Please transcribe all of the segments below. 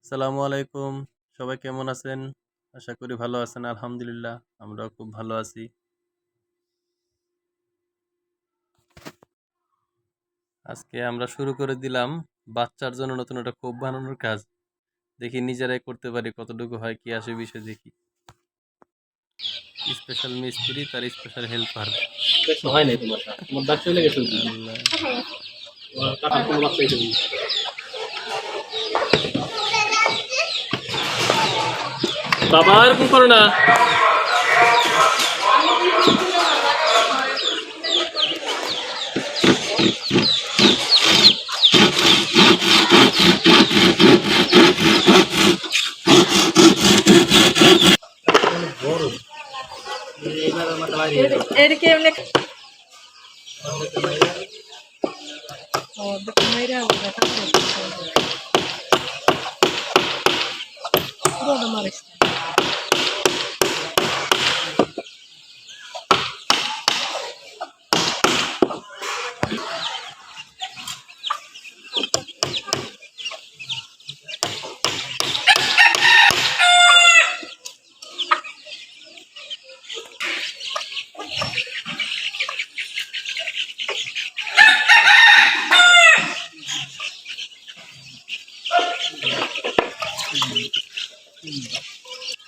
আসসালামু আলাইকুম। সবাই কেমন আছেন? আশা করি ভালো আছেন। আলহামদুলিল্লাহ, আমরাও খুব ভালো আছি। আজকে আমরা শুরু করে দিলাম বাচ্চার জন্য নতুন একটা খোপ বানানোর কাজ। দেখি নিজেরাই করতে পারি কতটুকু হয়, কি আসে বিষয় দেখি। স্পেশাল মিস্ত্রি তার স্পেশাল হেল্পার। হয় নাই তোমার দাগ চলে গেছে আল্লাহ। কাটার কোনো বাচ্চা এসে বাবা এরকম করো না এদিকে এমনি ও দেখো মেয়েরা দেখা পুরো মারিস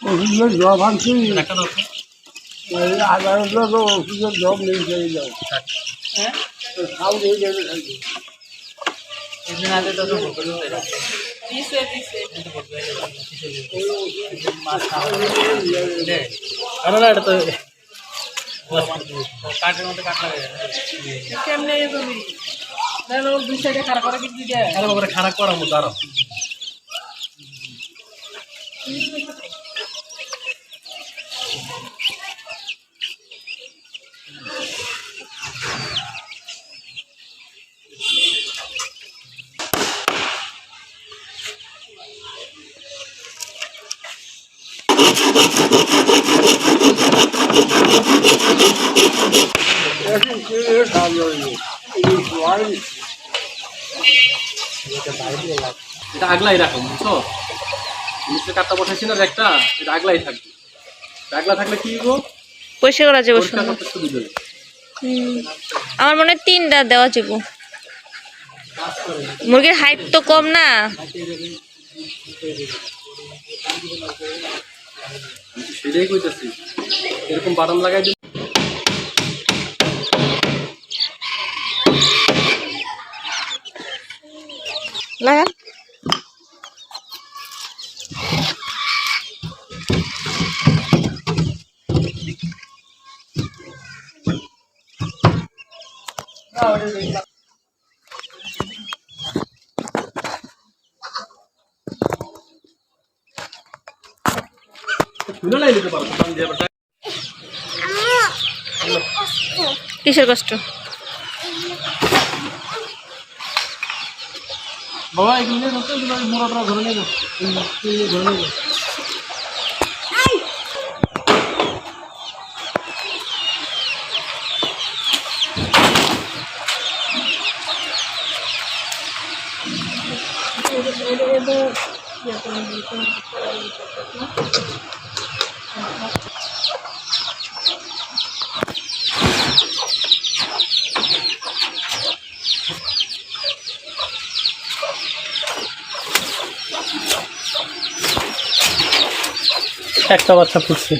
ওষুধের জব আনছি আদালতে তো ওষুধের জব নেই চলে যাও খাও নেই দেবে থাকবে দিছে দিছে না এটা তো কাঠের মধ্যে কাট লাগে কেমনে তুমি দেন ওর দুই সাইডে খারাপ করে কি দিয়ে আরে বাবা খারাপ করার মতো আরো এখন কে কাজ হয়নি এই সোয়াই এটা আগলাই রাখো বুঝছো নিচে কাটটা বসাইছি না একটা এটা আগলাই থাকবে আগলা থাকলে কি হইব পরিষ্কার করা যাবে পরিষ্কার করতে সুবিধা হবে আমার মনে হয় 3টা দেওয়া যাবে মুরগির হাইট তো কম না সেটাই কইতাছি এরকম বাদাম লাগাই দিই লাগা তুলে লাই দিতে পারো আমি যে ব্যাপারটা কিসের কষ্ট বাবা এগুলো নিয়ে যাচ্ছে মোড়াটা ধরে নিয়ে যাও ধরে নিয়ে যাও একটা বাচ্চা ফুটছে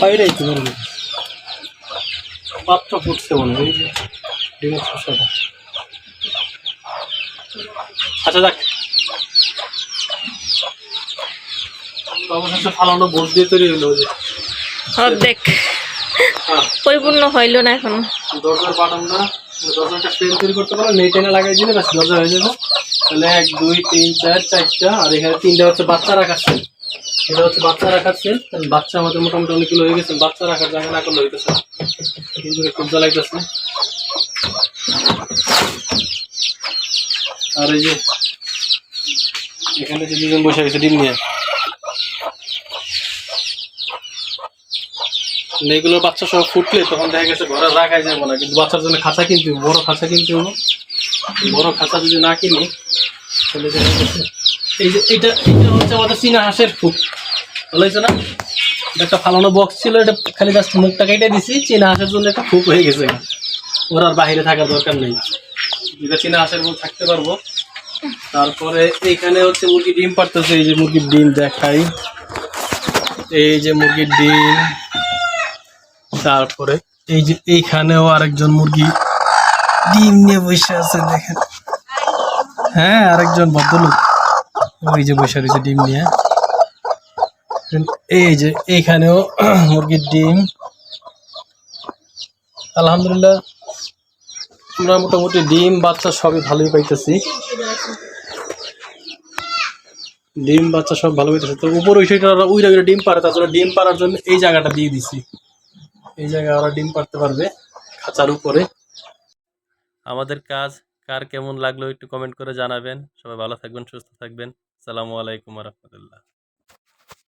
বাইরেই তো বলবো বাচ্চা ফুটছে মনে হয় ডিমের খোসাটা আচ্ছা দেখ অবশেষে ফালানো বোর্ড দিয়ে তৈরি হলো যে অর্ধেক পরিপূর্ণ হইল না এখনো দরজার বাটনটা দরজাটা ফ্রেম তৈরি করতে পারলে নেই টেনে লাগাই দিলে ব্যাস দরজা হয়ে যাবে তাহলে 1 2 3 4 4টা আর এখানে 3টা হচ্ছে বাচ্চা রাখার সেল এটা হচ্ছে বাচ্চা রাখার সেল বাচ্চা আমাদের মোটামুটি অনেকগুলো হয়ে গেছে বাচ্চা রাখার জায়গা না করলে হইতেছে কিন্তু খুব জ্বালা লাগতেছে আর এই যে এখানে যে দুজন বসে গেছে ডিম নিয়ে এগুলো বাচ্চা সব ফুটলে তখন দেখা গেছে ঘরে রাখাই যাবে না, কিন্তু বাচ্চার জন্য খাঁচা কিনতে হবে, বড় খাঁচা কিনতে হবে। বড় খাঁচা যদি না কিনি তাহলে দেখা গেছে এই যে এটা হচ্ছে আমাদের চীনা হাঁসের ফুট, ভালো হয়েছে না? এটা একটা ফালানো বক্স ছিল, এটা খালি জাস্ট মুখটা কেটে দিছি, চীনা হাঁসের জন্য একটা ফুক হয়ে গেছে। ওর আর বাইরে থাকার দরকার নেই, এটা চীনা হাঁসের মধ্যে থাকতে পারবো। তারপরে এইখানে হচ্ছে মুরগি ডিম পারতেছে, এই যে মুরগির ডিম দেখাই, এই যে মুরগির ডিম। তারপরে এই যে এইখানেও আরেকজন মুরগি ডিম নিয়ে বসে আছে, দেখেন। হ্যাঁ, আরেকজন ভদ্রলোক ওই যে বসে রয়েছে ডিম নিয়ে। এই যে এইখানেও মুরগির ডিম। আলহামদুলিল্লাহ আমরা মোটামুটি ডিম বাচ্চা সবই ভালোই পাইতেছি, ডিম বাচ্চা সব ভালো পাইতেছে। তো উপর ওই সাইডে ওরা উইরা উইরা ডিম পারে, তার জন্য ডিম পাড়ার জন্য এই জায়গাটা দিয়ে দিছি, এই জায়গায় ওরা ডিম পারতে পারবে খাঁচার উপরে। আমাদের কাজ কার কেমন লাগলো একটু কমেন্ট করে জানাবেন। সবাই ভালো থাকবেন, সুস্থ থাকবেন। আসসালামু আলাইকুম রহমতুল্লাহ।